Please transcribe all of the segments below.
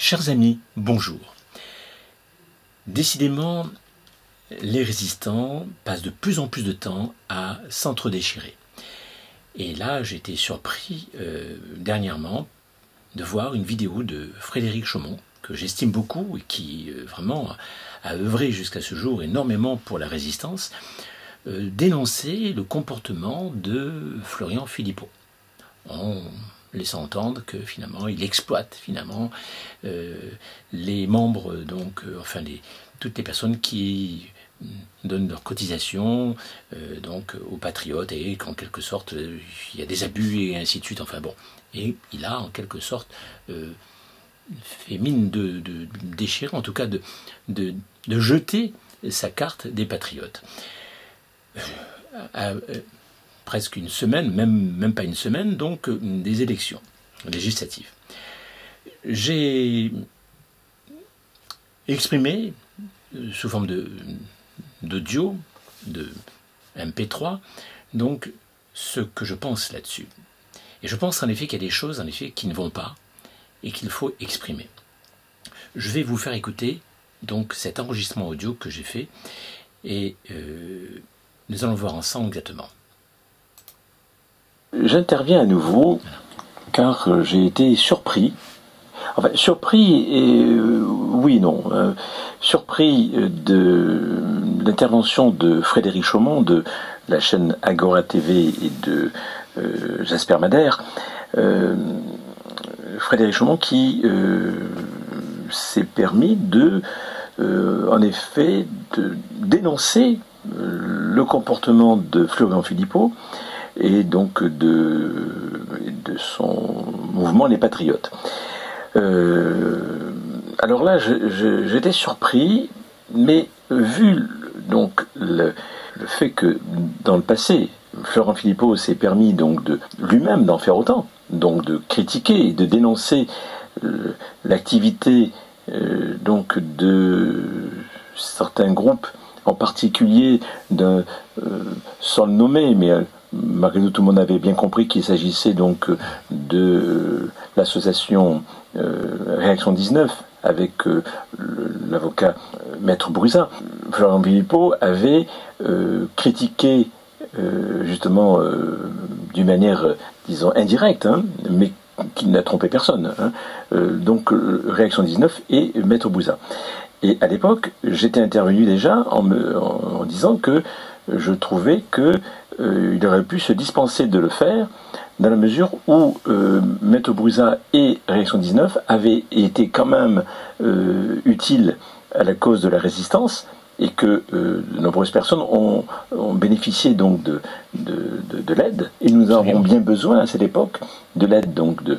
Chers amis, bonjour. Décidément, les résistants passent de plus en plus de temps à s'entre-déchirer. Et là, j'ai été surpris dernièrement de voir une vidéo de Frédéric Chaumont, que j'estime beaucoup et qui vraiment a œuvré jusqu'à ce jour énormément pour la résistance, dénoncer le comportement de Florian Philippot, en laissant entendre que finalement il exploite les membres, toutes les personnes qui donnent leur cotisation aux patriotes, et qu'en quelque sorte il y a des abus et ainsi de suite, et il a en quelque sorte fait mine de déchirer, en tout cas de jeter sa carte des patriotes. Presque une semaine, même pas une semaine, des élections législatives. J'ai exprimé sous forme d'audio, de MP3, ce que je pense là-dessus. Et je pense en effet qu'il y a des choses qui ne vont pas et qu'il faut exprimer. Je vais vous faire écouter cet enregistrement audio que j'ai fait et nous allons voir ensemble exactement. J'interviens à nouveau car j'ai été surpris. Enfin, surpris et oui et non. Surpris de l'intervention de Frédéric Chaumont de la chaîne Agora TV et de Jasper Madère. Frédéric Chaumont qui s'est permis en effet de dénoncer le comportement de Florian Philippot et donc de son mouvement Les Patriotes. Alors là, j'étais surpris, mais vu le fait que dans le passé, Florian Philippot s'est permis lui-même d'en faire autant, de critiquer et de dénoncer l'activité de certains groupes, en particulier sans le nommer, mais malgré tout le monde avait bien compris qu'il s'agissait de l'association Réaction 19 avec l'avocat Maître Brusa. Florian Philippot avait critiqué justement d'une manière, disons, indirecte, mais qui n'a trompé personne, Réaction 19 et Maître Brusa. Et à l'époque, j'étais intervenu déjà en disant que je trouvais qu'il aurait pu se dispenser de le faire dans la mesure où Maître Brusa et Réaction 19 avaient été quand même utiles à la cause de la résistance et que de nombreuses personnes ont bénéficié de l'aide, et nous avons bien besoin à cette époque de l'aide de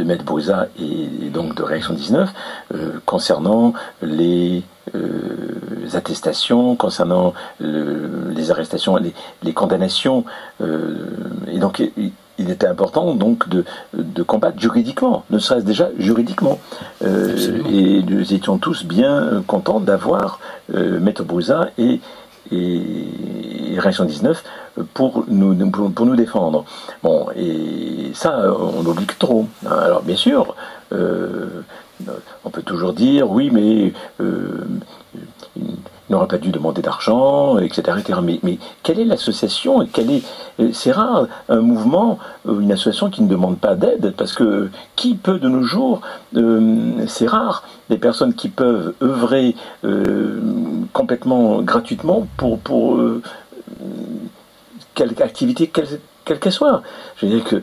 Maître Brusa et de Réaction 19 concernant les attestations, concernant les arrestations, les condamnations, et donc il était important de combattre juridiquement, ne serait-ce déjà juridiquement, et nous étions tous bien contents d'avoir Maître Brusa et Réaction 19 pour nous défendre. Bon, et ça, on oublie que trop. Alors bien sûr, on peut toujours dire, oui, mais il n'aurait pas dû demander d'argent, etc. Mais quelle est l'association? C'est rare un mouvement, une association qui ne demande pas d'aide, parce que qui peut de nos jours, c'est rare, les personnes qui peuvent œuvrer complètement gratuitement pour quelque activité quelle qu'elle soit. Je veux dire que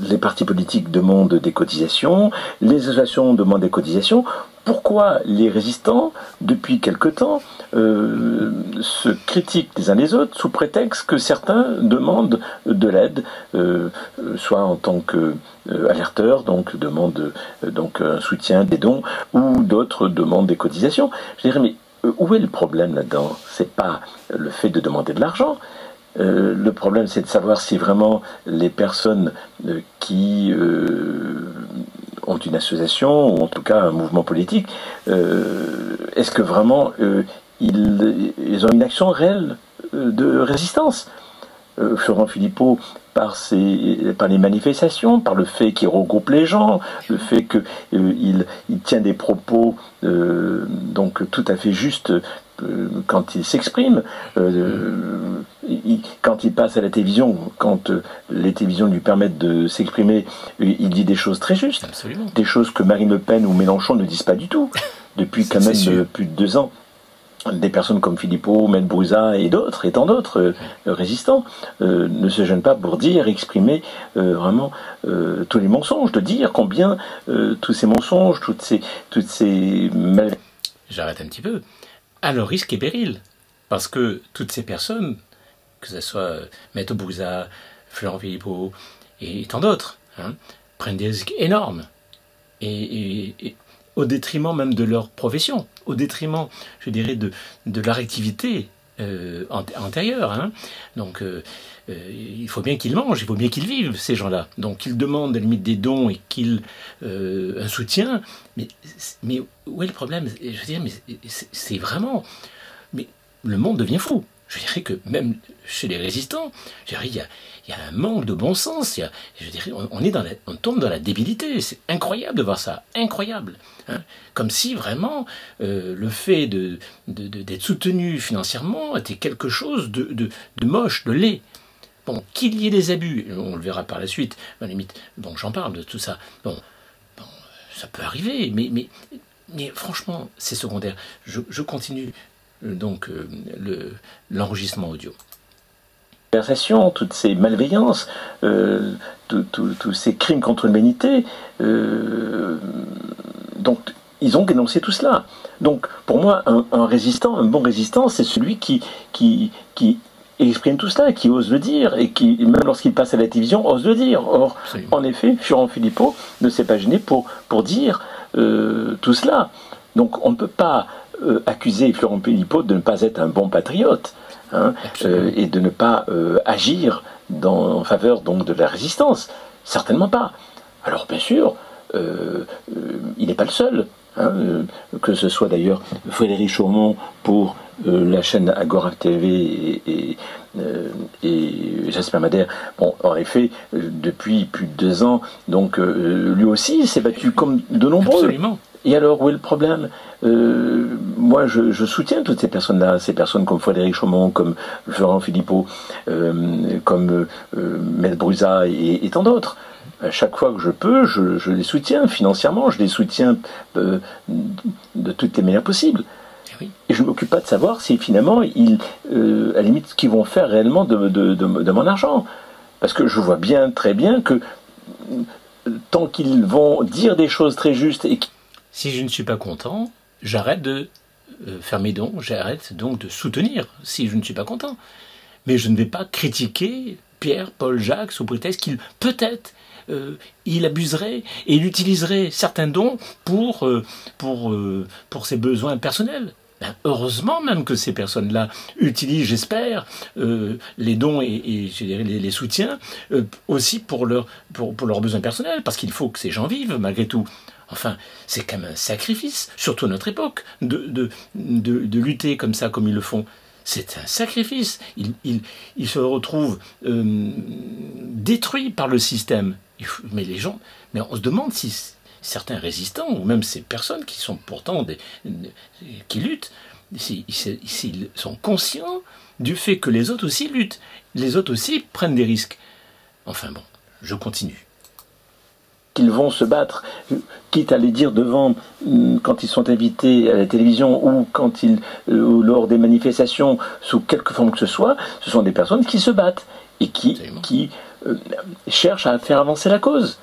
les partis politiques demandent des cotisations, les associations demandent des cotisations. Pourquoi les résistants, depuis quelque temps, se critiquent les uns les autres sous prétexte que certains demandent de l'aide, soit en tant qu'alerteurs, demandent un soutien, des dons, ou d'autres demandent des cotisations. Je dirais, mais où est le problème là-dedans? C'est pas le fait de demander de l'argent. Le problème, c'est de savoir si vraiment les personnes qui ont une association, ou en tout cas un mouvement politique, est-ce que vraiment ils ont une action réelle de résistance? Florian Philippot par les manifestations, par le fait qu'il regroupe les gens, le fait qu'il tient des propos donc tout à fait justes quand il s'exprime, quand il passe à la télévision, quand les télévisions lui permettent de s'exprimer, il dit des choses très justes. Absolument. Des choses que Marine Le Pen ou Mélenchon ne disent pas du tout. Depuis quand même plus de 2 ans. Des personnes comme Philippot, Maître Brouza et d'autres, et tant d'autres résistants, ne se gênent pas pour dire, exprimer vraiment tous les mensonges, de dire combien tous ces mensonges, toutes ces J'arrête un petit peu. À leur risque et péril. Parce que toutes ces personnes, que ce soit Maître Brouza, Florent Philippot et tant d'autres, prennent des risques énormes. Et au détriment même de leur profession, au détriment, je dirais, de leur activité antérieure. Donc, il faut bien qu'ils mangent, il faut bien qu'ils vivent, ces gens-là. Donc, ils demandent à la limite des dons et un soutien. Mais où est le problème? Je veux dire, mais c'est vraiment... Mais le monde devient fou. Je dirais que même chez les résistants, je dirais, il y a un manque de bon sens. Je dirais, on tombe dans la débilité. C'est incroyable de voir ça, incroyable. Comme si vraiment le fait d'être soutenu financièrement était quelque chose de moche, de laid. Bon, qu'il y ait des abus, on le verra par la suite. À la limite, bon, j'en parle de tout ça. Bon, ça peut arriver, mais franchement, c'est secondaire. Je continue. Donc l'enregistrement audio. Toutes ces malveillances, tous ces crimes contre l'humanité, donc ils ont dénoncé tout cela. Donc pour moi, un résistant, un bon résistant, c'est celui qui exprime tout cela, qui ose le dire, et qui, même lorsqu'il passe à la télévision, ose le dire. Or, absolument. En effet, Florent Philippot ne s'est pas gêné pour dire tout cela. Donc on ne peut pas accuser Florent Philippot de ne pas être un bon patriote et de ne pas agir en faveur donc de la résistance. Certainement pas. Alors bien sûr, il n'est pas le seul. Que ce soit d'ailleurs Frédéric Chaumont pour la chaîne Agora TV et Jasper Madère. Bon, en effet, depuis plus de 2 ans, donc lui aussi s'est battu comme de nombreux. Absolument. Et alors, où est le problème? Moi, je soutiens toutes ces personnes-là, ces personnes comme Frédéric Chaumont, comme Florent Philippot, comme Maître Brouza et tant d'autres. À chaque fois que je peux, je les soutiens financièrement, je les soutiens de toutes les manières possibles. Oui. Et je ne m'occupe pas de savoir si finalement, à la limite, ce qu'ils vont faire réellement de mon argent. Parce que je vois très bien que tant qu'ils vont dire des choses très justes et si je ne suis pas content, j'arrête de faire mes dons, j'arrête donc de soutenir si je ne suis pas content. Mais je ne vais pas critiquer Pierre, Paul, Jacques sous prétexte qu'il, peut-être, il abuserait et il utiliserait certains dons pour ses besoins personnels. Ben, heureusement même que ces personnes-là utilisent, j'espère, les dons et je dirais, les soutiens aussi pour leurs besoins personnels, parce qu'il faut que ces gens vivent malgré tout. Enfin, c'est quand même un sacrifice, surtout à notre époque, de lutter comme ça, comme ils le font. C'est un sacrifice. Ils se retrouvent détruits par le système. Mais on se demande si certains résistants, ou même ces personnes qui sont pourtant qui luttent, s'ils sont conscients du fait que les autres aussi luttent. Les autres aussi prennent des risques. Enfin bon, je continue. Qu'ils vont se battre, quitte à les dire devant, quand ils sont invités à la télévision ou lors des manifestations, sous quelque forme que ce soit, ce sont des personnes qui se battent et qui cherchent à faire avancer la cause.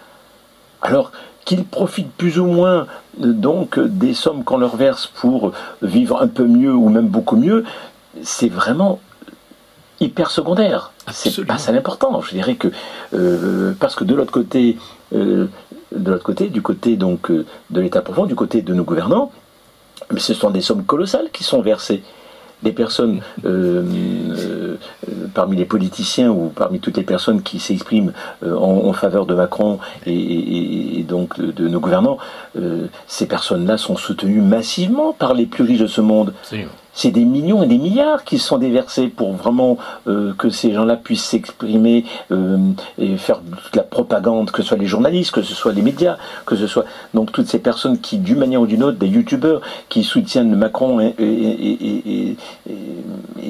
Alors qu'ils profitent plus ou moins donc des sommes qu'on leur verse pour vivre un peu mieux ou même beaucoup mieux, c'est vraiment hyper secondaire. C'est pas ça l'important. Je dirais que parce que de l'autre côté, du côté donc de l'État profond, du côté de nos gouvernants, mais ce sont des sommes colossales qui sont versées. Des personnes parmi les politiciens ou parmi toutes les personnes qui s'expriment en faveur de Macron et donc de nos gouvernants, ces personnes-là sont soutenues massivement par les plus riches de ce monde. Absolument. C'est des millions et des milliards qui se sont déversés pour vraiment que ces gens-là puissent s'exprimer et faire toute la propagande, que ce soit les journalistes, que ce soit les médias, que ce soit donc toutes ces personnes qui, d'une manière ou d'une autre, des youtubeurs qui soutiennent Macron et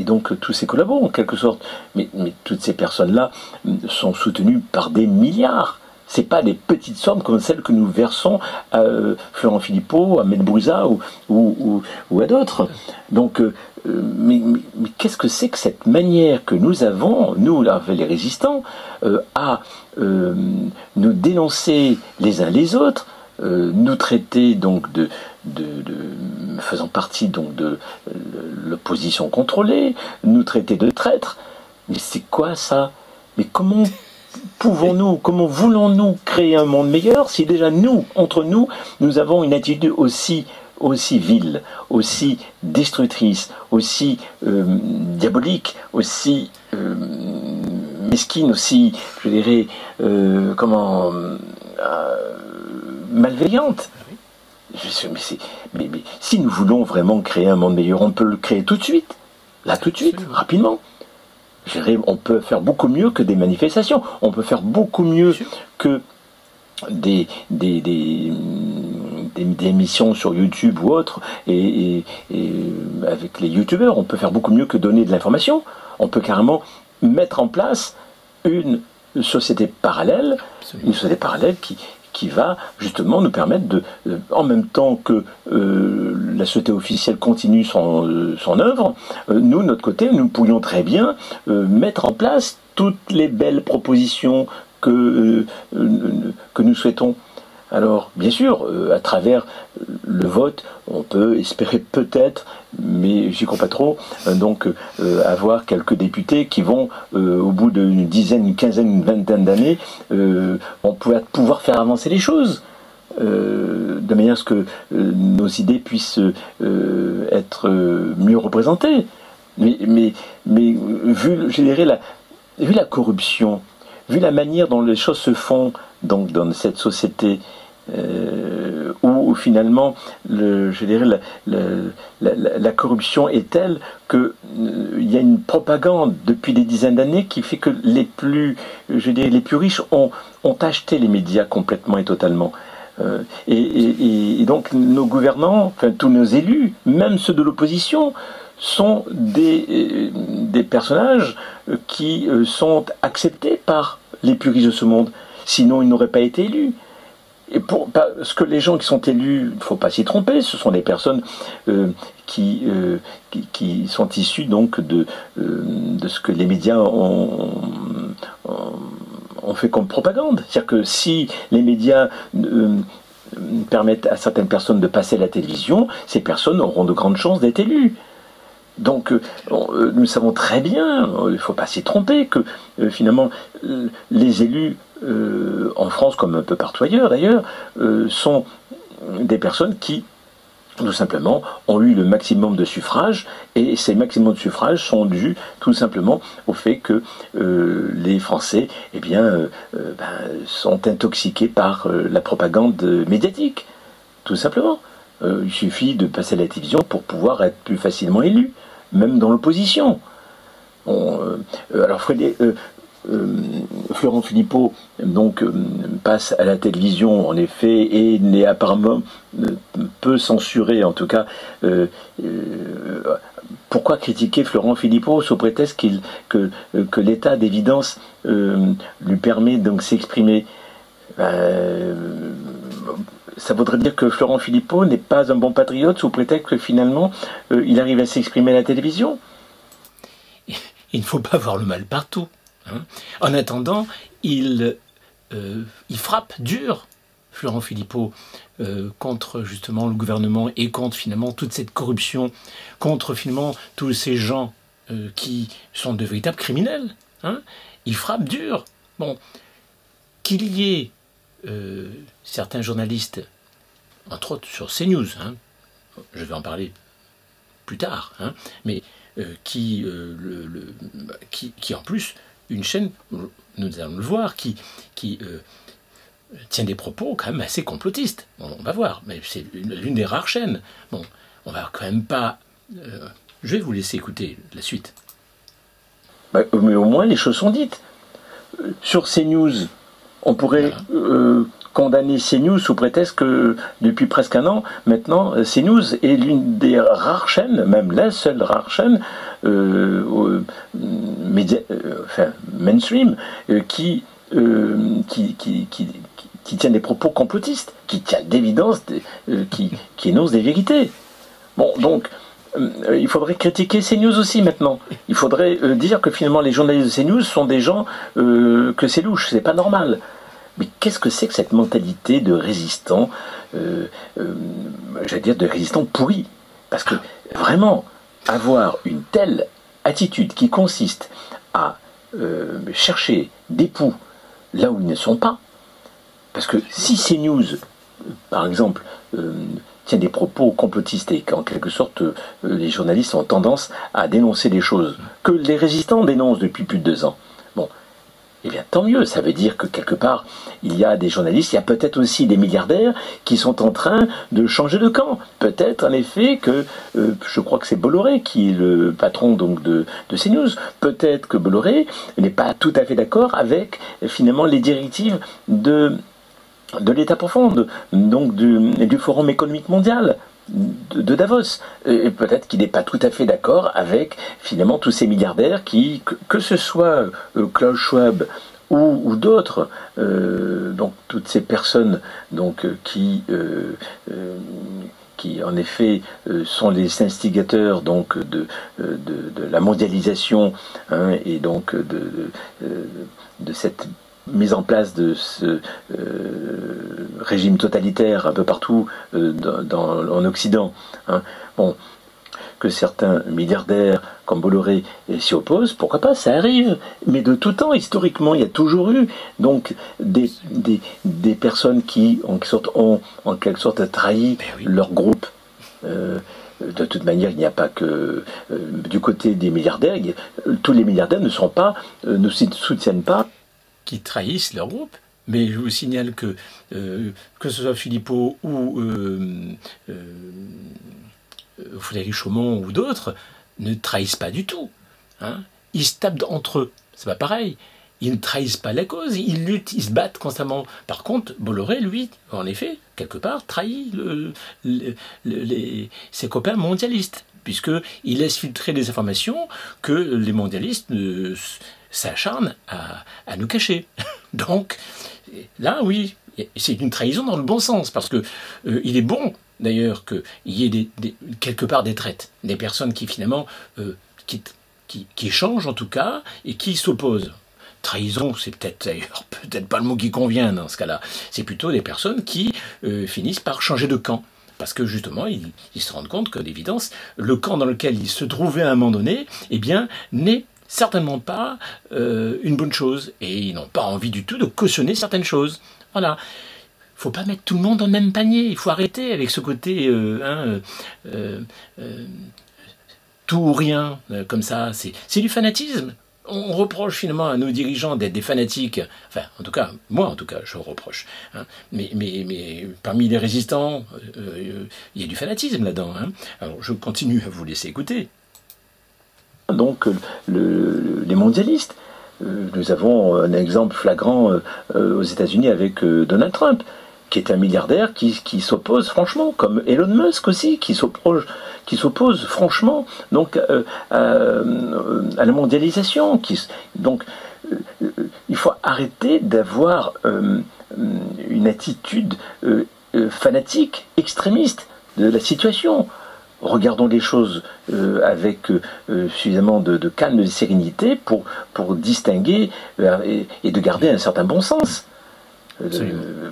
donc tous ses collaborateurs en quelque sorte. Mais toutes ces personnes-là sont soutenues par des milliards. C'est pas des petites sommes comme celles que nous versons à Florent Philippot, à Ahmed Bouza ou à d'autres. Donc, mais qu'est-ce que c'est que cette manière que nous avons, nous, là, les résistants, à nous dénoncer les uns les autres, nous traiter donc faisant partie donc de l'opposition contrôlée, nous traiter de traîtres. Mais c'est quoi ça? Mais comment pouvons-nous, comment voulons-nous créer un monde meilleur si déjà nous, entre nous, nous avons une attitude aussi vile, aussi destructrice, aussi diabolique, aussi mesquine, aussi, je dirais, malveillante. Mais si nous voulons vraiment créer un monde meilleur, on peut le créer tout de suite, là tout de suite, rapidement. Je dirais, on peut faire beaucoup mieux que des manifestations, on peut faire beaucoup mieux que des émissions sur YouTube ou autres, et avec les youtubeurs, on peut faire beaucoup mieux que donner de l'information. On peut carrément mettre en place une société parallèle, une société parallèle qui va justement nous permettre de, en même temps que la société officielle continue son œuvre, nous, de notre côté, nous pourrions très bien mettre en place toutes les belles propositions que nous souhaitons. Alors, bien sûr, à travers le vote, on peut espérer peut-être, mais j'y crois pas trop, avoir quelques députés qui vont, au bout d'une dizaine, une quinzaine, une vingtaine d'années, on pourrait pouvoir faire avancer les choses, de manière à ce que nos idées puissent être mieux représentées. Mais vu, je dirais, vu la corruption, vu la manière dont les choses se font donc dans cette société, où finalement, je dirais, la corruption est telle qu'il y a une propagande depuis des dizaines d'années qui fait que les plus riches ont acheté les médias complètement et totalement. Et donc nos gouvernants, enfin tous nos élus, même ceux de l'opposition, sont des personnages qui sont acceptés par les plus riches de ce monde. Sinon, ils n'auraient pas été élus. Et parce que les gens qui sont élus, il ne faut pas s'y tromper, ce sont des personnes qui sont issues donc de ce que les médias ont fait comme propagande. C'est-à-dire que si les médias permettent à certaines personnes de passer à la télévision, ces personnes auront de grandes chances d'être élues. Donc nous savons très bien, il ne faut pas s'y tromper, que finalement les élus en France, comme un peu partout ailleurs d'ailleurs, sont des personnes qui tout simplement ont eu le maximum de suffrages, et ces maximums de suffrages sont dus tout simplement au fait que les Français sont intoxiqués par la propagande médiatique, tout simplement. Il suffit de passer à la télévision pour pouvoir être plus facilement élu, même dans l'opposition. Alors Florent Philippot donc passe à la télévision en effet et n'est apparemment peu censuré en tout cas. Pourquoi critiquer Florent Philippot sous prétexte que l'état d'évidence lui permet donc s'exprimer? Ça voudrait dire que Florent Philippot n'est pas un bon patriote sous prétexte que finalement il arrive à s'exprimer à la télévision? Il ne faut pas voir le mal partout. Hein. En attendant, il frappe dur, Florent Philippot, contre justement le gouvernement et contre finalement toute cette corruption, contre finalement tous ces gens qui sont de véritables criminels. Hein. Il frappe dur. Bon, qu'il y ait certains journalistes, entre autres sur CNews, hein, je vais en parler plus tard, hein, mais qui en plus, une chaîne, nous allons le voir, qui tient des propos quand même assez complotistes. Bon, on va voir, mais c'est l'une des rares chaînes. Bon, on va quand même pas... je vais vous laisser écouter la suite. Mais au moins, les choses sont dites. Sur CNews, on pourrait condamner CNews sous prétexte que depuis presque un an, maintenant, CNews est l'une des rares chaînes, même la seule rare chaîne mainstream, qui tient des propos complotistes, qui tient d'évidence, qui énonce des vérités. Bon, donc, il faudrait critiquer CNews aussi maintenant. Il faudrait dire que finalement les journalistes de CNews sont des gens que c'est louche, c'est pas normal. Mais qu'est-ce que c'est que cette mentalité de résistant, j'allais dire de résistant pourri? Parce que vraiment, avoir une telle attitude qui consiste à chercher des poux là où ils ne sont pas, parce que si CNews, par exemple, tient des propos complotistes et qu'en quelque sorte les journalistes ont tendance à dénoncer des choses que les résistants dénoncent depuis plus de 2 ans, bon, eh bien tant mieux, ça veut dire que quelque part il y a des journalistes, il y a peut-être aussi des milliardaires qui sont en train de changer de camp. Peut-être en effet que, je crois que c'est Bolloré qui est le patron donc de CNews, peut-être que Bolloré n'est pas tout à fait d'accord avec finalement les directives de l'État profond, donc du Forum économique mondial, de Davos. Et peut-être qu'il n'est pas tout à fait d'accord avec finalement tous ces milliardaires qui, que ce soit Klaus Schwab ou d'autres, donc toutes ces personnes donc, qui en effet sont les instigateurs donc, de la mondialisation hein, et donc de cette mise en place de ce régime totalitaire un peu partout en Occident. Hein. Bon, que certains milliardaires comme Bolloré s'y opposent, pourquoi pas, ça arrive. Mais de tout temps, historiquement, il y a toujours eu donc des personnes qui ont en quelque sorte trahi leur groupe. De toute manière, il n'y a pas que du côté des milliardaires, tous les milliardaires ne soutiennent pas qui trahissent leur groupe. Mais je vous signale que ce soit Philippot ou Frédéric Chaumont ou d'autres, ne trahissent pas du tout. Hein. Ils se tapent entre eux, c'est pas pareil. Ils ne trahissent pas la cause, ils luttent, ils se battent constamment. Par contre, Bolloré, lui, en effet, quelque part, trahit ses copains mondialistes, puisqu'il laisse filtrer des informations que les mondialistes s'acharnent à nous cacher. Donc, là, oui, c'est une trahison dans le bon sens, parce que il est bon, d'ailleurs, qu'il y ait quelque part des traites, des personnes qui, finalement, qui changent, en tout cas, et qui s'opposent. Trahison, c'est peut-être pas le mot qui convient dans ce cas-là. C'est plutôt des personnes qui finissent par changer de camp. Parce que justement, ils se rendent compte que, d'évidence, le camp dans lequel ils se trouvaient à un moment donné, eh bien, n'est certainement pas une bonne chose. Et ils n'ont pas envie du tout de cautionner certaines choses. Voilà. Il ne faut pas mettre tout le monde dans le même panier. Il faut arrêter avec ce côté tout ou rien, comme ça. C'est du fanatisme. On reproche finalement à nos dirigeants d'être des fanatiques, enfin en tout cas, moi en tout cas je reproche, hein. Mais parmi les résistants, il y a du fanatisme là-dedans. Hein. Alors je continue à vous laisser écouter. Donc les mondialistes, nous avons un exemple flagrant aux États-Unis avec Donald Trump, qui est un milliardaire qui s'oppose franchement, comme Elon Musk aussi, qui s'oppose franchement donc, à la mondialisation. Donc il faut arrêter d'avoir une attitude fanatique, extrémiste de la situation. Regardons les choses avec suffisamment de calme et de sérénité pour distinguer et de garder un certain bon sens.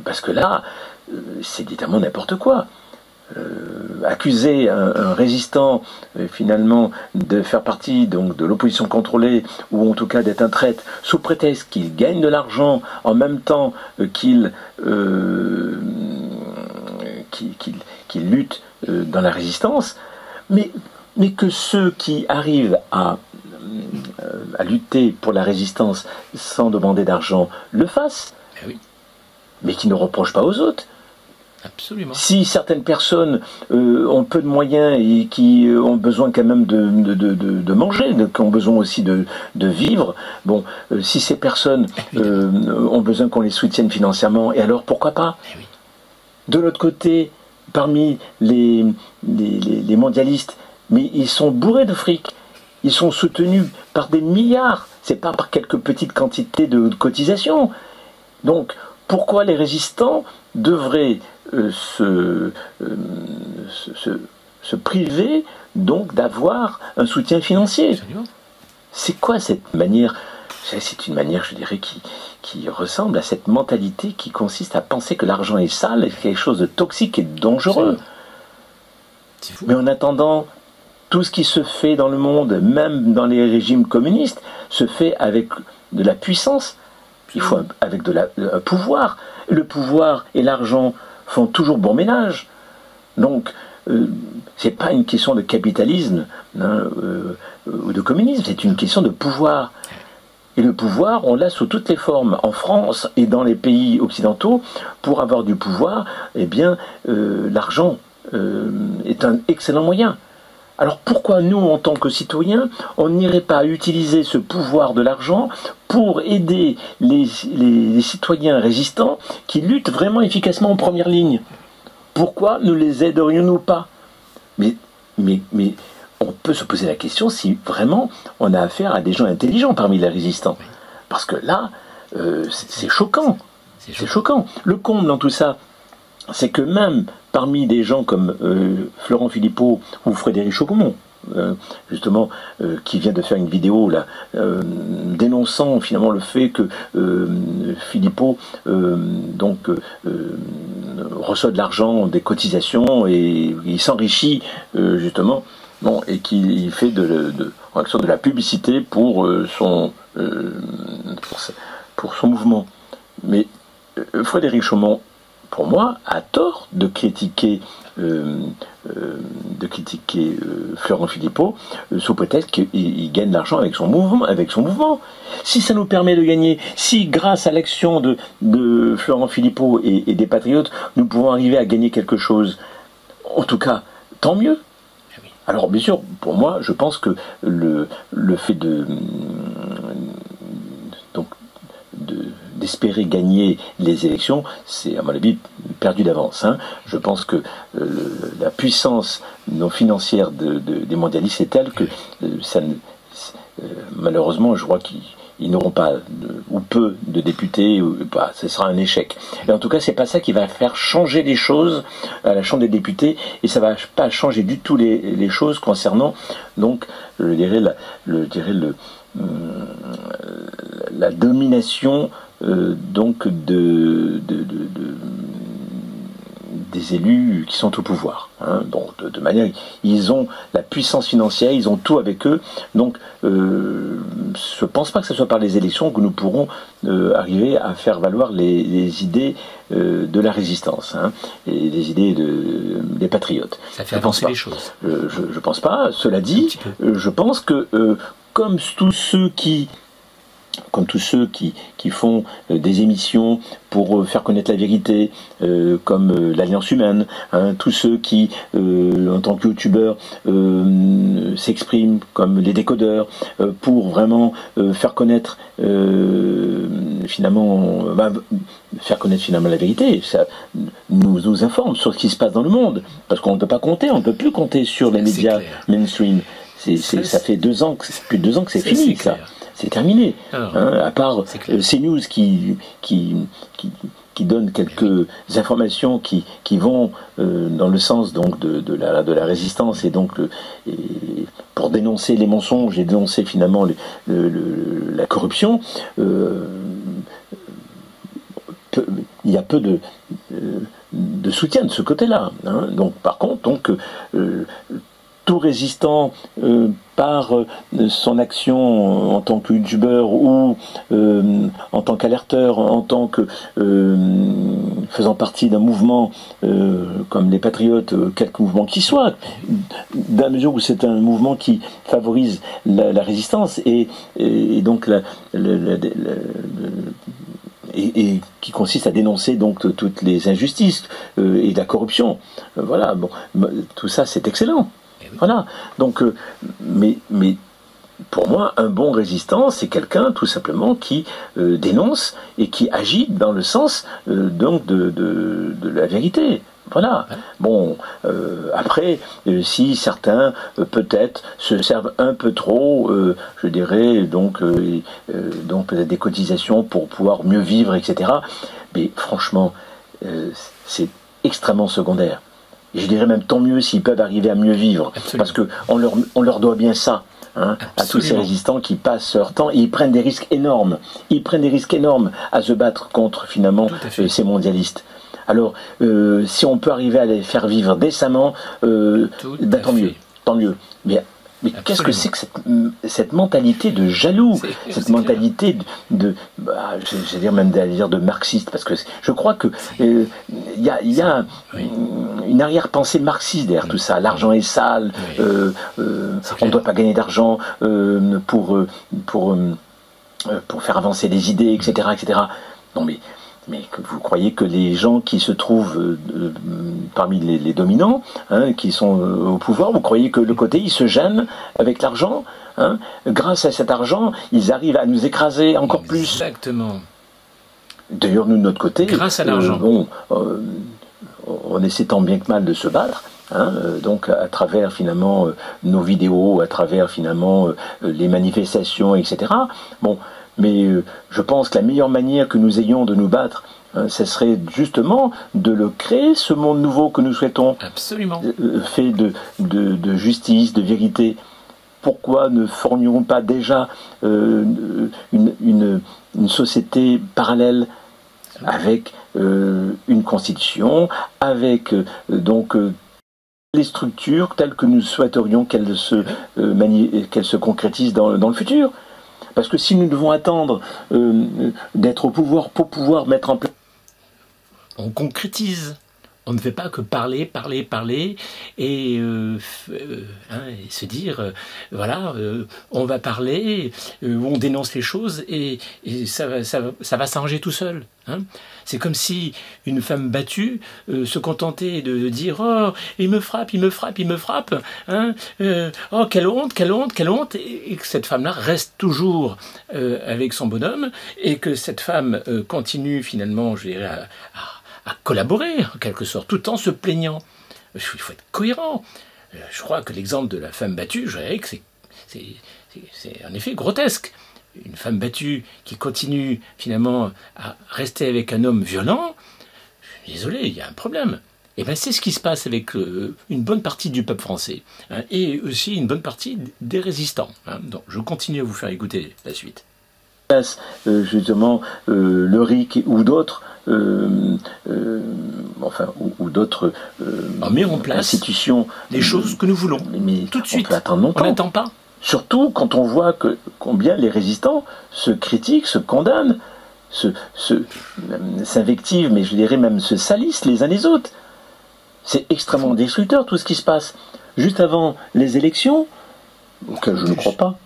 Parce que là, c'est littéralement n'importe quoi. Accuser un résistant finalement de faire partie donc, de l'opposition contrôlée ou en tout cas d'être un traître sous prétexte qu'il gagne de l'argent en même temps qu'il lutte dans la résistance, mais mais que ceux qui arrivent à lutter pour la résistance sans demander d'argent le fassent, oui. Mais qui ne reprochent pas aux autres. Absolument. Si certaines personnes ont peu de moyens et qui ont besoin quand même de manger, qui ont besoin aussi de vivre, bon, si ces personnes ont besoin qu'on les soutienne financièrement, et alors pourquoi pas? Oui. De l'autre côté, parmi les mondialistes, mais ils sont bourrés de fric, ils sont soutenus par des milliards, c'est pas par quelques petites quantités de cotisations. Donc, pourquoi les résistants devraient se priver donc d'avoir un soutien financier? Absolument. C'est quoi cette manière? C'est une manière, je dirais, qui ressemble à cette mentalité qui consiste à penser que l'argent est sale et quelque chose de toxique et de dangereux. C'est fou. Mais en attendant, tout ce qui se fait dans le monde, même dans les régimes communistes, se fait avec de la puissance. Il faut avec un pouvoir. Le pouvoir et l'argent font toujours bon ménage. Donc, c'est pas une question de capitalisme ou de communisme, c'est une question de pouvoir. Et le pouvoir, on l'a sous toutes les formes. En France et dans les pays occidentaux, pour avoir du pouvoir, eh bien, l'argent est un excellent moyen. Alors pourquoi nous, en tant que citoyens, on n'irait pas utiliser ce pouvoir de l'argent pour aider les citoyens résistants qui luttent vraiment efficacement en première ligne? Pourquoi ne les aiderions-nous pas? Mais on peut se poser la question si vraiment on a affaire à des gens intelligents parmi les résistants. Parce que là, c'est choquant. C'est choquant. Le comble dans tout ça, c'est que même parmi des gens comme Florent Philippot ou Frédéric Chaucomont, justement, qui vient de faire une vidéo là, dénonçant finalement le fait que Philippot reçoit de l'argent, des cotisations, et il s'enrichit justement, bon, et qui fait en quelque sorte de la publicité pour son mouvement. Mais Frédéric Chaucomont, pour moi, a tort de critiquer Florent Philippot sous prétexte qu'il gagne de l'argent avec son mouvement. Si ça nous permet de gagner, si grâce à l'action de Florent Philippot et des Patriotes, nous pouvons arriver à gagner quelque chose, en tout cas, tant mieux. Alors bien sûr, pour moi, je pense que le fait d'espérer gagner les élections, c'est à mon avis perdu d'avance. Je pense que la puissance non financière des mondialistes est telle que malheureusement, je crois qu'ils n'auront pas ou peu de députés, ou pas. Ce sera un échec. Et en tout cas, c'est pas ça qui va faire changer les choses à la Chambre des députés, et ça va pas changer du tout les choses concernant, donc, je dirais la domination donc des élus qui sont au pouvoir. Donc de manière, ils ont la puissance financière, ils ont tout avec eux. Donc je ne pense pas que ce soit par les élections que nous pourrons arriver à faire valoir les idées de la résistance, et les idées des patriotes. Ça fait avancer les choses. Je pense pas. Cela dit, je pense que comme tous ceux qui font des émissions pour faire connaître la vérité, comme l'Alliance Humaine, tous ceux qui, en tant que youtubeurs, s'expriment comme les décodeurs, pour vraiment faire connaître finalement la vérité. Ça nous informe sur ce qui se passe dans le monde, parce qu'on ne peut pas compter, on ne peut plus compter sur les médias mainstream. Ça fait plus de 2 ans que c'est fini, ça. C'est terminé. À part CNews qui donne quelques informations qui vont dans le sens donc de la résistance, et donc pour dénoncer les mensonges et dénoncer finalement la corruption. Il y a peu de soutien de ce côté-là. Donc par contre, tout résistant par son action en tant que youtubeur ou en tant qu'alerteur, en tant que faisant partie d'un mouvement comme les Patriotes, quelque mouvement qui soit, dans la mesure où c'est un mouvement qui favorise la résistance et donc et qui consiste à dénoncer donc toutes les injustices et la corruption. Voilà, bon, tout ça c'est excellent. Voilà, donc, mais pour moi, un bon résistant, c'est quelqu'un tout simplement qui dénonce et qui agit dans le sens donc de la vérité. Voilà. Bon, après, si certains peut-être se servent un peu trop, je dirais, donc peut-être des cotisations pour pouvoir mieux vivre, etc. Mais franchement, c'est extrêmement secondaire. Et je dirais même tant mieux s'ils peuvent arriver à mieux vivre, absolument, parce qu'on leur doit bien ça. Hein, à tous ces résistants qui passent leur temps et ils prennent des risques énormes. Ils prennent des risques énormes à se battre contre finalement ces mondialistes. Alors, si on peut arriver à les faire vivre décemment, tant mieux, tant mieux. Mais qu'est-ce que c'est que cette mentalité de jaloux, cette mentalité je vais dire même de marxiste, parce que je crois que il y a une arrière-pensée marxiste derrière tout ça. L'argent est sale, on ne doit pas gagner d'argent pour faire avancer des idées, etc., etc. Non mais vous croyez que les gens qui se trouvent parmi les dominants, hein, qui sont au pouvoir, vous croyez que le côté, ils se gênent avec l'argent, hein, grâce à cet argent, ils arrivent à nous écraser encore plus. Exactement. D'ailleurs, nous, de notre côté, grâce à l'argent. On essaie tant bien que mal de se battre. Hein, donc à travers finalement nos vidéos, à travers finalement les manifestations, etc. Bon, mais je pense que la meilleure manière que nous ayons de nous battre, ce serait justement de le créer, ce monde nouveau que nous souhaitons. Absolument. Fait de justice, de vérité. Pourquoi ne formions pas déjà une société parallèle avec une constitution, avec donc les structures telles que nous souhaiterions qu'elles se concrétisent dans le futur. Parce que si nous devons attendre d'être au pouvoir pour pouvoir mettre en place... On concrétise. On ne fait pas que parler et se dire, voilà, on va parler, on dénonce les choses et ça va s'arranger tout seul. Hein. C'est comme si une femme battue se contentait de dire « Oh, il me frappe, hein, oh, quelle honte !» et que cette femme-là reste toujours avec son bonhomme et que cette femme continue finalement, je dirais, à collaborer, en quelque sorte, tout en se plaignant. Il faut être cohérent. Je crois que l'exemple de la femme battue, je dirais que c'est en effet grotesque. Une femme battue qui continue finalement à rester avec un homme violent, je suis désolé, il y a un problème. Et bien c'est ce qui se passe avec une bonne partie du peuple français, hein, et aussi une bonne partie des résistants. Hein. Donc je continue à vous faire écouter la suite. Justement, le RIC ou d'autres, ou d'autres institutions. Les choses que nous voulons, mais tout de suite. On peut attendre longtemps. On n'attend pas. Surtout quand on voit combien les résistants se critiquent, se condamnent, s'invectivent, mais je dirais même se salissent les uns les autres. C'est extrêmement destructeur tout ce qui se passe. Juste avant les élections, auxquelles je ne crois pas,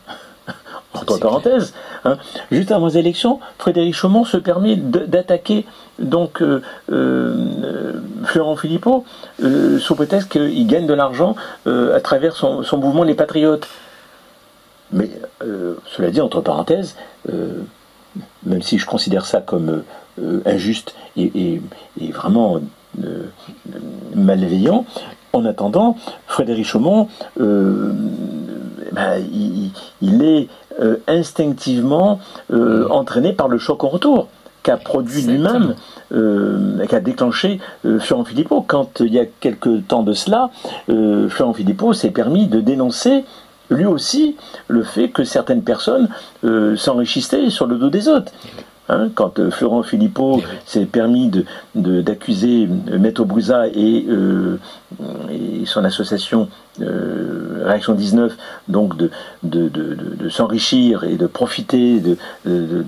entre parenthèses, hein, juste avant les élections, Frédéric Chaumont se permet d'attaquer donc Florent Philippot sous prétexte qu'il gagne de l'argent à travers son mouvement Les Patriotes. Mais cela dit, entre parenthèses, même si je considère ça comme injuste et vraiment malveillant, en attendant, Frédéric Chaumont, il est instinctivement entraîné par le choc en retour qu'a produit lui-même, qu'a déclenché Florent Philippot. Quand il y a quelques temps de cela, Florent Philippot s'est permis de dénoncer lui aussi le fait que certaines personnes s'enrichissaient sur le dos des autres. Hein, quand Florent Philippot s'est permis d'accuser Maître Brouza et son association Réaction 19, donc de s'enrichir et de profiter de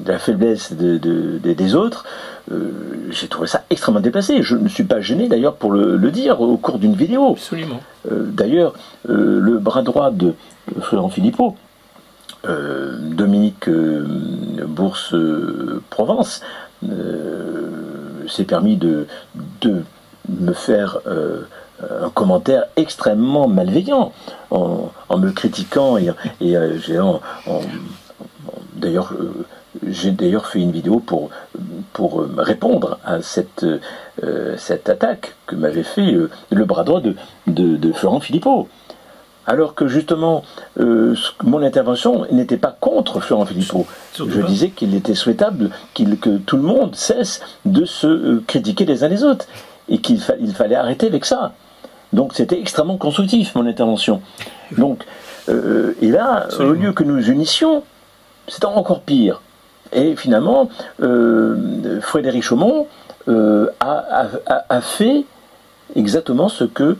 la faiblesse des autres, j'ai trouvé ça extrêmement déplacé. Je ne suis pas gêné d'ailleurs pour le dire au cours d'une vidéo. Absolument. D'ailleurs, le bras droit de Florent Philippot, Dominique Bourse-Provence, s'est permis de me faire un commentaire extrêmement malveillant en me critiquant d'ailleurs j'ai d'ailleurs fait une vidéo pour répondre à cette attaque que m'avait fait le bras droit de Florent Philippot. Alors que justement, mon intervention n'était pas contre Florent Philippot. Je disais qu'il était souhaitable que tout le monde cesse de se critiquer les uns les autres et qu'il fallait arrêter avec ça. Donc c'était extrêmement constructif, mon intervention. Donc, et là, au lieu que nous unissions, c'était encore pire. Et finalement, Frédéric Chaumont a fait exactement ce que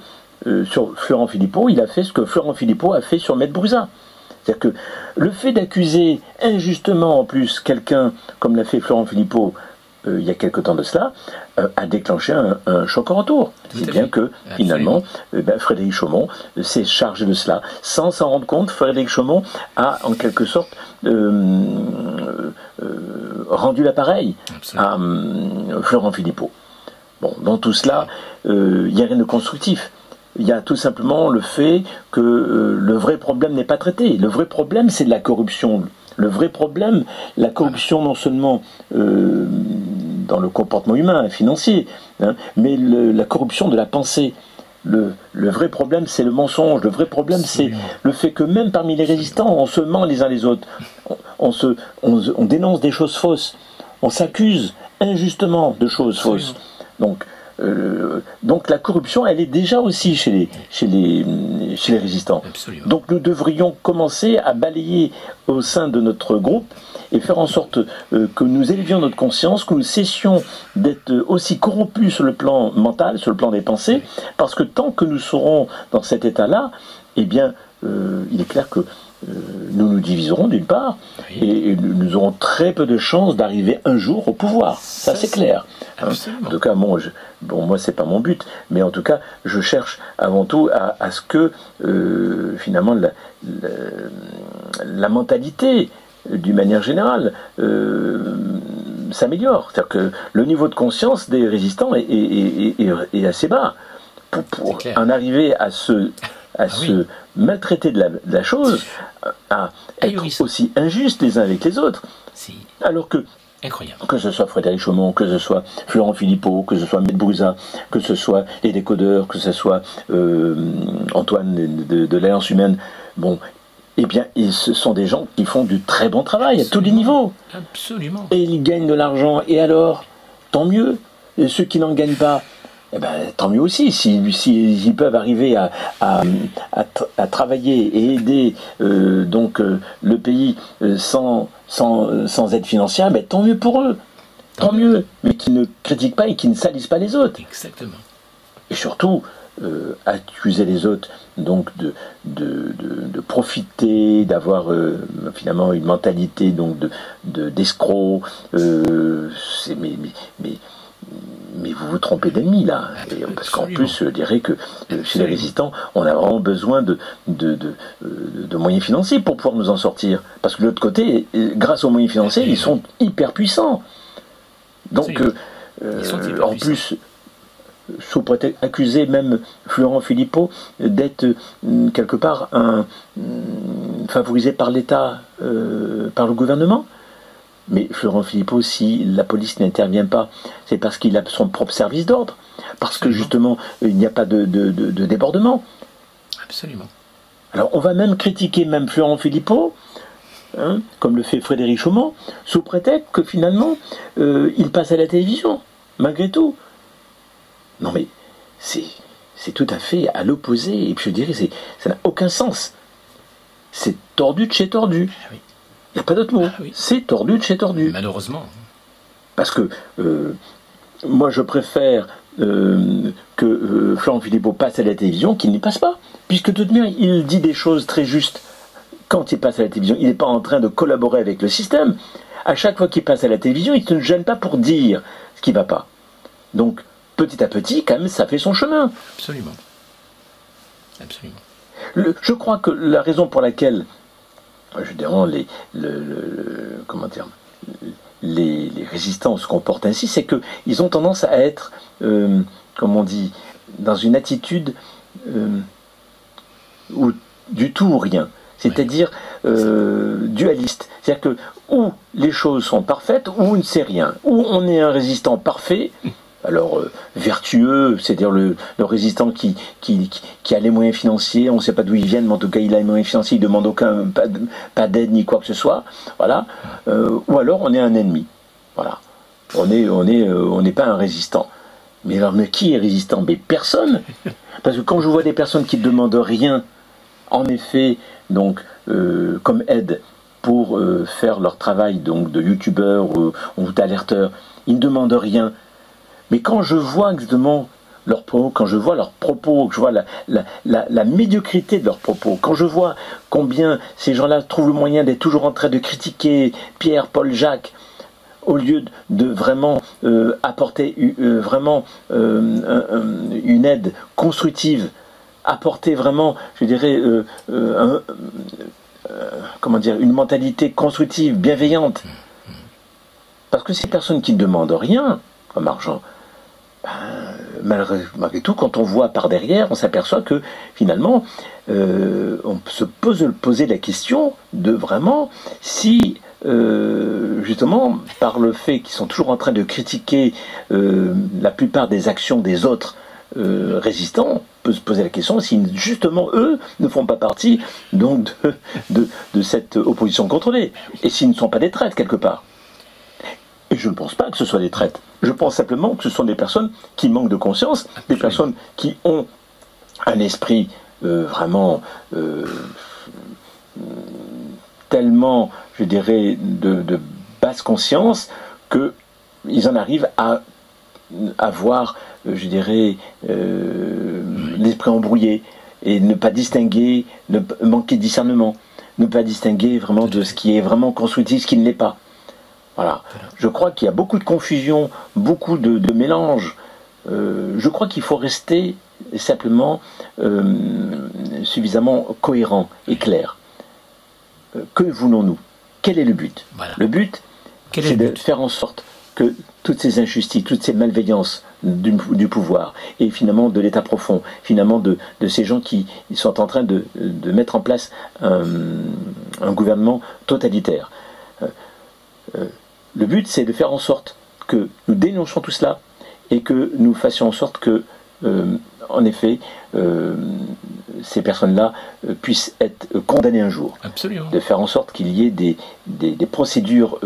sur Florent Philippot, il a fait ce que Florent Philippot a fait sur Maître Brouza. C'est-à-dire que le fait d'accuser injustement en plus quelqu'un, comme l'a fait Florent Philippot il y a quelque temps de cela, a déclenché un choc en retour. C'est bien que finalement, Frédéric Chaumont s'est chargé de cela. Sans s'en rendre compte, Frédéric Chaumont a en quelque sorte rendu l'appareil à Florent Philippot. Bon, dans tout cela, il n'y a rien de constructif. Il y a tout simplement le fait que le vrai problème n'est pas traité. Le vrai problème, c'est de la corruption. Le vrai problème, la corruption non seulement dans le comportement humain, financier, hein, mais la corruption de la pensée. Le vrai problème, c'est le mensonge. Le vrai problème, c'est le fait que même parmi les résistants, on se ment les uns les autres. On dénonce des choses fausses. On s'accuse injustement de choses fausses. Donc la corruption, elle est déjà aussi chez les résistants. Absolument. Donc nous devrions commencer à balayer au sein de notre groupe et faire en sorte que nous élevions notre conscience, que nous cessions d'être aussi corrompus sur le plan mental, sur le plan des pensées, parce que tant que nous serons dans cet état-là, eh bien, il est clair que nous nous diviserons d'une part, et nous aurons très peu de chances d'arriver un jour au pouvoir. Ça c'est clair. Hein. En tout cas, moi c'est pas mon but, mais en tout cas, je cherche avant tout à ce que finalement la mentalité, d'une manière générale, s'améliore. C'est-à-dire que le niveau de conscience des résistants est assez bas pour en arriver à se maltraiter de la chose, à être aussi injustes les uns avec les autres, alors que incroyable. Que ce soit Frédéric Chaumont, que ce soit Florent Philippot, que ce soit Maître Brouza, que ce soit les décodeurs, que ce soit Antoine de l'Alliance Humaine, bon, eh bien, ce sont des gens qui font du très bon travail à tous les niveaux. Absolument. Et ils gagnent de l'argent, et alors, tant mieux. Et ceux qui n'en gagnent pas, eh ben, tant mieux aussi, s'ils peuvent arriver à travailler et aider le pays sans aide financière, ben, tant mieux pour eux, tant mieux, mais qui ne critiquent pas et qui ne salissent pas les autres. Exactement. Et surtout, accuser les autres donc de profiter, d'avoir finalement une mentalité donc d'escroc, mais vous vous trompez d'ennemi là, parce qu'en plus je dirais que chez les résistants on a vraiment besoin de moyens financiers pour pouvoir nous en sortir, parce que de l'autre côté, grâce aux moyens financiers, ils sont hyper puissants. Donc en plus, sous prétexte, accuser même Florent Philippot d'être quelque part favorisé par l'État, par le gouvernement. Mais Florent Philippot, si la police n'intervient pas, c'est parce qu'il a son propre service d'ordre, parce que justement il n'y a pas de débordement. Absolument. Alors on va même critiquer même Florent Philippot, hein, comme le fait Frédéric Chaumont, sous prétexte que finalement il passe à la télévision, malgré tout. Non mais c'est tout à fait à l'opposé, et puis je dirais ça n'a aucun sens. C'est tordu de chez tordu. Oui. Il n'y a pas d'autre mot. Ah oui. C'est tordu de chez tordu. Malheureusement. Parce que moi, je préfère que Florent Philippot passe à la télévision qu'il n'y passe pas. Puisque de toute manière, il dit des choses très justes quand il passe à la télévision. Il n'est pas en train de collaborer avec le système. À chaque fois qu'il passe à la télévision, il ne se gêne pas pour dire ce qui ne va pas. Donc, petit à petit, quand même, ça fait son chemin. Absolument. Absolument. Je crois que la raison pour laquelle, je dirais, comment dire, les résistants se comportent ainsi, c'est qu'ils ont tendance à être, comme on dit, dans une attitude où du tout ou rien. C'est-à-dire dualiste. C'est-à-dire que ou les choses sont parfaites, ou on ne sait rien. Ou on est un résistant parfait, alors vertueux, c'est-à-dire le résistant qui a les moyens financiers, on ne sait pas d'où ils viennent, mais en tout cas il a les moyens financiers, il ne demande pas d'aide ni quoi que ce soit. Voilà. Ou alors on est un ennemi. Voilà. On n'est pas un résistant. Mais alors, mais qui est résistant? Mais personne. Parce que quand je vois des personnes qui ne demandent rien, en effet, donc, comme aide pour faire leur travail donc, de youtubeur ou d'alerteur, ils ne demandent rien. Mais quand je vois exactement leurs propos, quand je vois leurs propos, que je vois la médiocrité de leurs propos, quand je vois combien ces gens-là trouvent le moyen d'être toujours en train de critiquer Pierre, Paul, Jacques, au lieu de vraiment apporter vraiment une aide constructive, apporter vraiment, je dirais, comment dire, une mentalité constructive, bienveillante. Parce que ces personnes qui ne demandent rien comme argent, malgré tout, quand on voit par derrière, on s'aperçoit que finalement, on se poser la question de vraiment si, justement, par le fait qu'ils sont toujours en train de critiquer la plupart des actions des autres résistants, on peut se poser la question si justement eux ne font pas partie donc de cette opposition contrôlée, et s'ils ne sont pas des traîtres quelque part. Et je ne pense pas que ce soit des traîtres. Je pense simplement que ce sont des personnes qui manquent de conscience, des personnes qui ont un esprit vraiment tellement, je dirais, de basse conscience qu'ils en arrivent à avoir, je dirais, l'esprit embrouillé et ne pas distinguer, manquer de discernement, ne pas distinguer vraiment de ce qui est vraiment constructif, ce qui ne l'est pas. Voilà. Je crois qu'il y a beaucoup de confusion, beaucoup de mélange. Je crois qu'il faut rester simplement suffisamment cohérent et clair. Que voulons-nous? Quel est le but? Voilà. Le but, c'est de faire en sorte que toutes ces injustices, toutes ces malveillances du pouvoir et finalement de l'État profond, finalement de ces gens qui sont en train de mettre en place un gouvernement totalitaire. Le but, c'est de faire en sorte que nous dénoncions tout cela et que nous fassions en sorte que, en effet, ces personnes-là puissent être condamnées un jour. Absolument. De faire en sorte qu'il y ait des procédures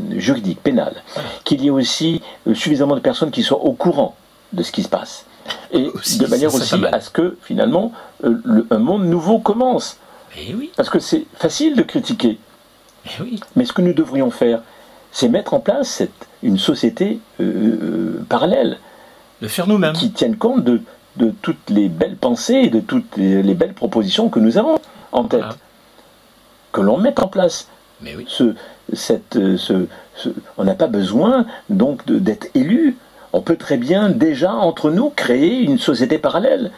juridiques, pénales, qu'il y ait aussi suffisamment de personnes qui soient au courant de ce qui se passe. Et aussi, de manière aussi à ce que, finalement, un monde nouveau commence. Et oui. Parce que c'est facile de critiquer. Et oui. Mais ce que nous devrions faire, c'est mettre en place une société parallèle. Le faire nous-mêmes. Qui tienne compte de toutes les belles pensées et de toutes les belles propositions que nous avons en tête. Voilà. Que l'on mette en place. Mais oui. On n'a pas besoin donc d'être élu. On peut très bien déjà entre nous créer une société parallèle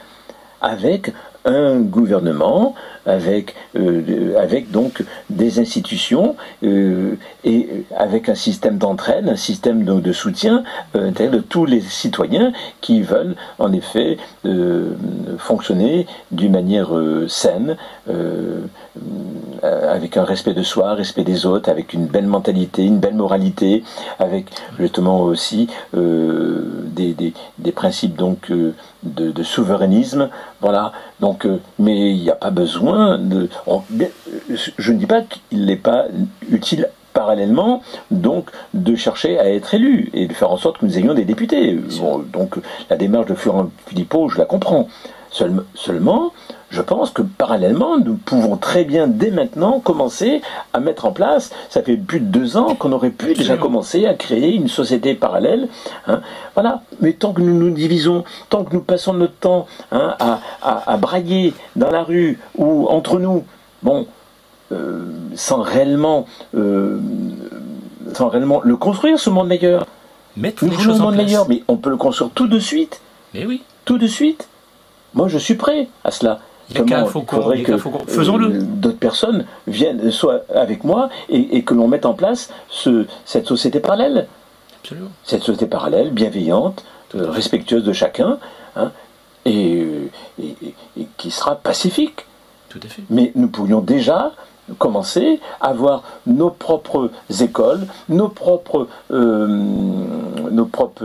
avec un gouvernement, avec donc des institutions et avec un système d'entraide, un système de soutien de tous les citoyens qui veulent en effet fonctionner d'une manière saine, avec un respect de soi, respect des autres, avec une belle mentalité, une belle moralité, avec justement aussi des principes donc de souverainisme, voilà. Donc, mais il n'y a pas besoin de. Je ne dis pas qu'il n'est pas utile parallèlement donc de chercher à être élu et de faire en sorte que nous ayons des députés. Bon, donc la démarche de Florent Philippot, je la comprends. Seulement, je pense que parallèlement, nous pouvons très bien dès maintenant commencer à mettre en place, ça fait plus de 2 ans qu'on aurait pu déjà commencer à créer une société parallèle. Hein, voilà. Mais tant que nous nous divisons, tant que nous passons notre temps à brailler dans la rue ou entre nous, bon, sans réellement le construire, ce monde meilleur. Mettre Nous les voulons choses un en monde place. meilleur, mais on peut le construire tout de suite. Mais oui. Tout de suite. Moi, je suis prêt à cela. Faisons-le. D'autres personnes viennent, soit avec moi, et que l'on mette en place cette société parallèle. Absolument. Cette société parallèle, bienveillante, respectueuse de chacun, hein, et qui sera pacifique. Tout à fait. Mais nous pourrions déjà commencer à avoir nos propres écoles, nos propres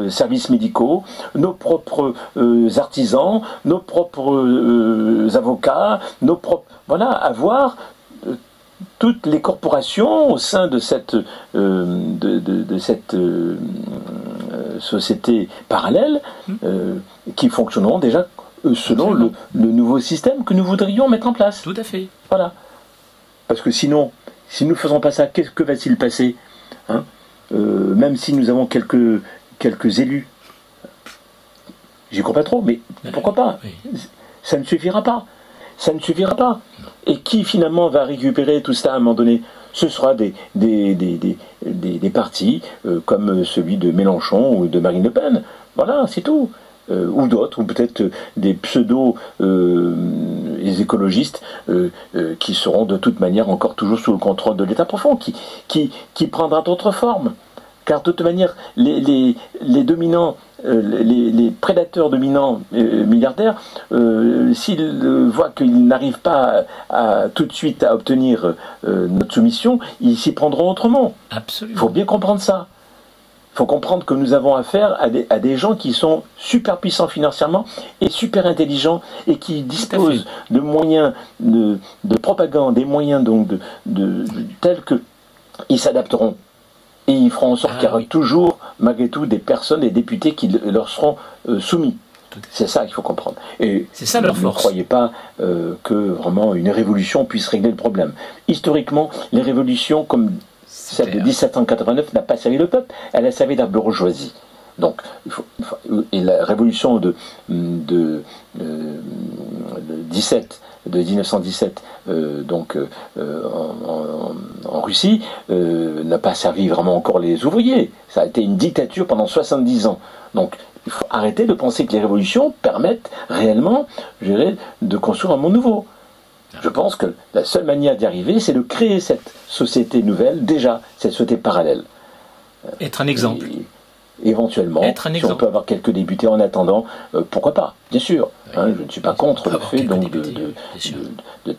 services médicaux, nos propres artisans, nos propres avocats, avoir toutes les corporations au sein de cette société parallèle qui fonctionneront déjà selon le nouveau système que nous voudrions mettre en place. Tout à fait. Voilà. Parce que sinon, si nous ne faisons pas ça, que va-t-il passer, hein, même si nous avons quelques élus, j'y crois pas trop, mais pourquoi pas? Ça ne suffira pas. Ça ne suffira pas. Et qui finalement va récupérer tout ça à un moment donné? Ce sera des partis comme celui de Mélenchon ou de Marine Le Pen. Voilà, c'est tout. Ou d'autres, ou peut-être des pseudo-écologistes qui seront de toute manière encore toujours sous le contrôle de l'État profond, qui prendra d'autres formes. Car de toute manière, les dominants, les prédateurs dominants milliardaires, s'ils voient qu'ils n'arrivent pas tout de suite à obtenir notre soumission, ils s'y prendront autrement. Absolument. Il faut bien comprendre ça. Il faut comprendre que nous avons affaire à des gens qui sont super puissants financièrement et super intelligents et qui disposent de moyens de propagande, des moyens donc tels qu'ils s'adapteront. Et ils feront en sorte qu'il y aura toujours, malgré tout, des personnes, des députés qui leur seront soumis. C'est ça qu'il faut comprendre. Et c'est ça leur force. Ne croyez pas que vraiment une révolution puisse régler le problème. Historiquement, les révolutions, comme celle de 1789, n'a pas servi le peuple, elle a servi la bourgeoisie. Donc, et la révolution de 1917, en Russie, n'a pas servi vraiment encore les ouvriers. Ça a été une dictature pendant 70 ans. Donc, il faut arrêter de penser que les révolutions permettent réellement, je dirais, de construire un monde nouveau. Je pense que la seule manière d'y arriver, c'est de créer cette société nouvelle, déjà, cette société parallèle. Être un exemple. Éventuellement, si on peut avoir quelques députés en attendant, pourquoi pas, bien sûr. Hein, je ne suis pas contre le fait donc, de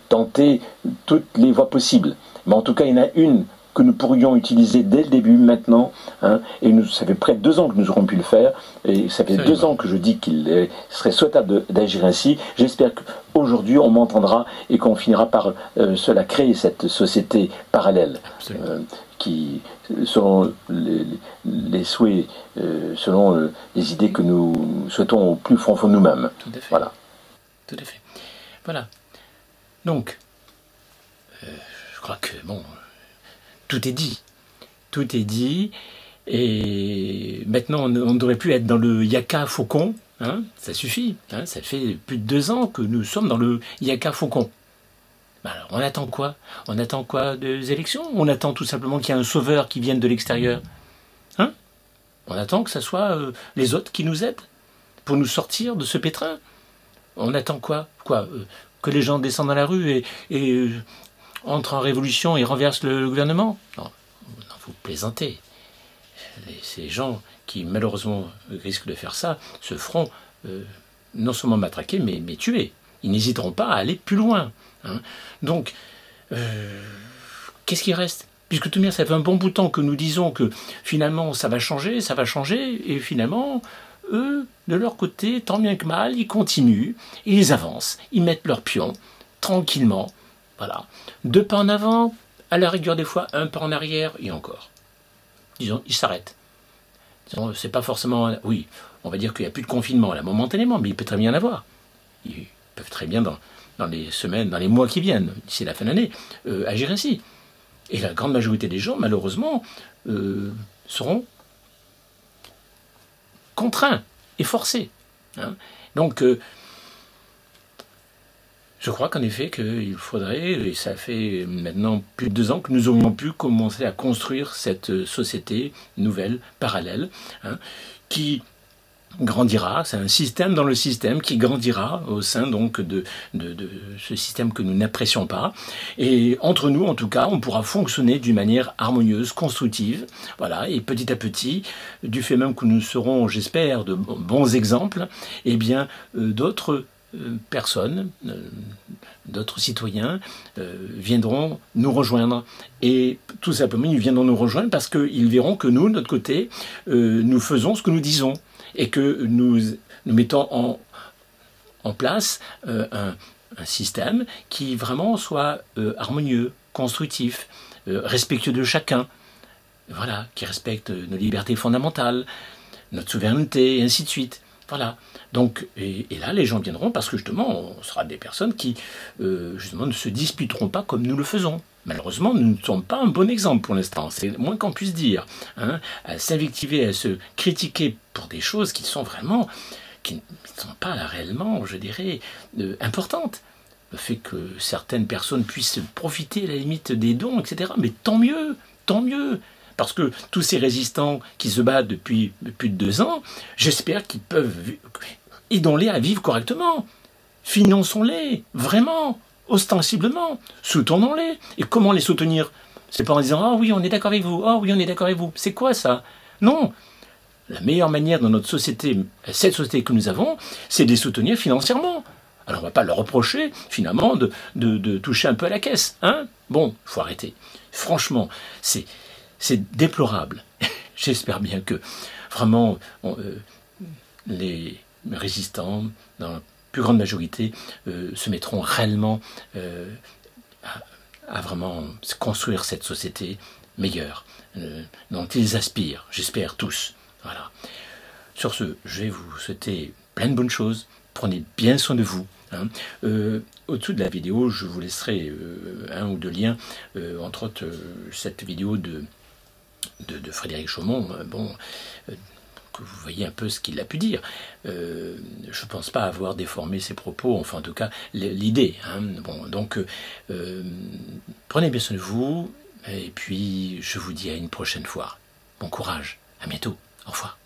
tenter toutes les voies possibles. Mais en tout cas, il y en a une que nous pourrions utiliser dès le début, maintenant, hein, et ça fait près de 2 ans que nous aurons pu le faire, et ça fait 2 ans que je dis qu'il serait souhaitable d'agir ainsi. J'espère qu'aujourd'hui on m'entendra et qu'on finira par cela créer cette société parallèle, qui, selon les souhaits, selon les idées que nous souhaitons au plus profond de nous-mêmes. Tout à fait. Voilà. Tout à fait. Voilà. Donc, je crois que, bon, tout est dit. Tout est dit. Et maintenant, on ne devrait plus être dans le yaka faucon. Hein, ça suffit. Hein, ça fait plus de 2 ans que nous sommes dans le yaka faucon. Alors, on attend quoi? On attend quoi des élections? On attend tout simplement qu'il y ait un sauveur qui vienne de l'extérieur. Hein? On attend que ce soit les autres qui nous aident pour nous sortir de ce pétrin. On attend quoi? Que les gens descendent dans la rue et entrent en révolution et renversent le gouvernement? Non, vous plaisantez. Ces gens qui malheureusement risquent de faire ça se feront non seulement matraquer mais tuer. Ils n'hésiteront pas à aller plus loin. Hein. Donc, qu'est-ce qui reste? Puisque tout de même, ça fait un bon bout de temps que nous disons que finalement ça va changer, et finalement, eux, de leur côté, tant bien que mal, ils continuent, ils avancent, ils mettent leurs pions, tranquillement, voilà. 2 pas en avant, à la rigueur des fois, 1 pas en arrière, et encore. Disons, ils s'arrêtent. C'est pas forcément... Oui, on va dire qu'il n'y a plus de confinement là, momentanément, mais il peut très bien y en avoir. peuvent très bien dans les semaines, dans les mois qui viennent, d'ici la fin de l'année, agir ainsi. Et la grande majorité des gens, malheureusement, seront contraints et forcés. Hein. Donc, je crois qu'en effet qu'il faudrait, et ça fait maintenant plus de 2 ans que nous aurions pu commencer à construire cette société nouvelle, parallèle, hein, qui grandira, c'est un système dans le système qui grandira au sein donc de ce système que nous n'apprécions pas. Et entre nous, en tout cas, on pourra fonctionner d'une manière harmonieuse, constructive. Voilà, et petit à petit, du fait même que nous serons, j'espère, de bons exemples, eh bien, d'autres personnes, d'autres citoyens viendront nous rejoindre. Et tout simplement, ils viendront nous rejoindre parce qu'ils verront que nous, de notre côté, nous faisons ce que nous disons. Et que nous mettons en place un système qui vraiment soit harmonieux, constructif, respectueux de chacun, voilà, qui respecte nos libertés fondamentales, notre souveraineté, et ainsi de suite. Voilà. Donc, et là, les gens viendront parce que justement, on sera des personnes qui justement ne se disputeront pas comme nous le faisons. Malheureusement, nous ne sommes pas un bon exemple pour l'instant, c'est le moins qu'on puisse dire. Hein, à s'invectiver, à se critiquer pour des choses qui sont vraiment, qui ne sont pas là réellement, je dirais, importantes. Le fait que certaines personnes puissent profiter à la limite des dons, etc. Mais tant mieux, tant mieux. Parce que tous ces résistants qui se battent depuis plus de 2 ans, j'espère qu'ils peuvent, aidons-les à vivre correctement. Finançons-les, vraiment. Ostensiblement, soutenons-les. Et comment les soutenir? C'est pas en disant « Ah oui, on est d'accord avec vous, ah oui, on est d'accord avec vous ». C'est quoi ça? Non. La meilleure manière dans notre société, cette société que nous avons, c'est de les soutenir financièrement. Alors on ne va pas leur reprocher, finalement, de toucher un peu à la caisse. Hein? Bon, il faut arrêter. Franchement, c'est déplorable. J'espère bien que, vraiment, les résistants, dans la plus grande majorité, se mettront réellement à vraiment construire cette société meilleure, dont ils aspirent, j'espère tous. Voilà. Sur ce, je vais vous souhaiter plein de bonnes choses. Prenez bien soin de vous. Hein. Au-dessous de la vidéo, je vous laisserai 1 ou 2 liens, entre autres cette vidéo de Frédéric Chaumont. Que vous voyez un peu ce qu'il a pu dire. Je ne pense pas avoir déformé ses propos, enfin en tout cas l'idée. Hein. Bon, donc prenez bien soin de vous, et puis je vous dis à une prochaine fois. Bon courage, à bientôt, au revoir.